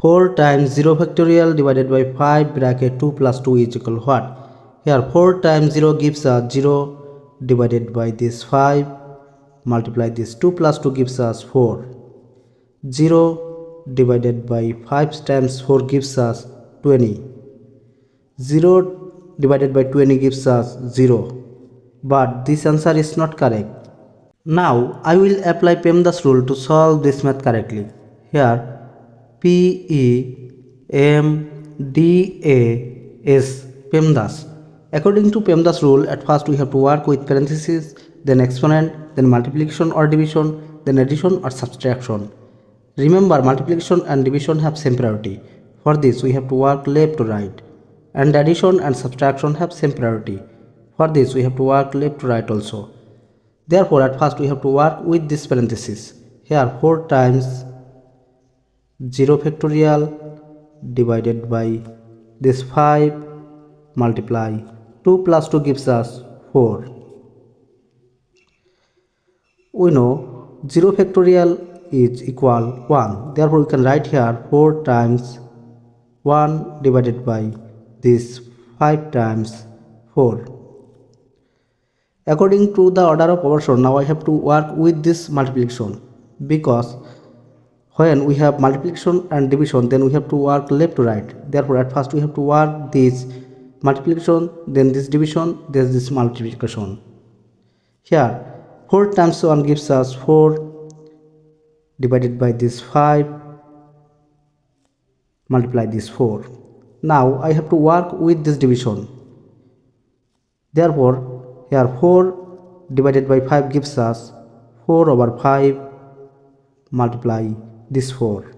4 times 0 factorial divided by 5 bracket 2 plus 2 is equal what? Here 4 times 0 gives us 0 divided by this 5 multiply this 2 plus 2 gives us 4. 0 divided by 5 times 4 gives us 20. 0 divided by 20 gives us 0. But this answer is not correct. Now I will apply PEMDAS rule to solve this math correctly. Here PEMDAS PEMDAS. According to PEMDAS rule, at first we have to work with parentheses, then exponent, then multiplication or division, then addition or subtraction. Remember, multiplication and division have same priority. For this we have to work left to right, and addition and subtraction have same priority. For this we have to work left to right also. Therefore, at first we have to work with this parenthesis. Here 4 times 0 factorial divided by this 5 multiply 2 plus 2 gives us 4. We know 0 factorial is equal 1. Therefore, we can write here 4 times 1 divided by this 5 times 4. According to the order of operation, now I have to work with this multiplication, because when we have multiplication and division, then we have to work left to right. Therefore, at first we have to work this multiplication, then this division, then this multiplication. Here 4 times 1 gives us 4 divided by this 5 multiply this 4. Now I have to work with this division. Therefore, here 4 divided by 5 gives us 4 over 5 multiply this 4.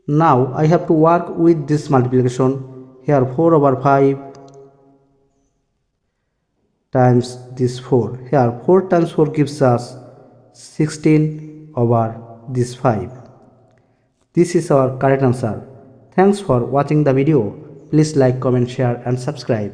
Now I have to work with this multiplication. Here 4 over 5 times this 4. Here 4 times 4 gives us 16 over this 5. This is our correct answer. Thanks for watching the video. Please like, comment, share and subscribe.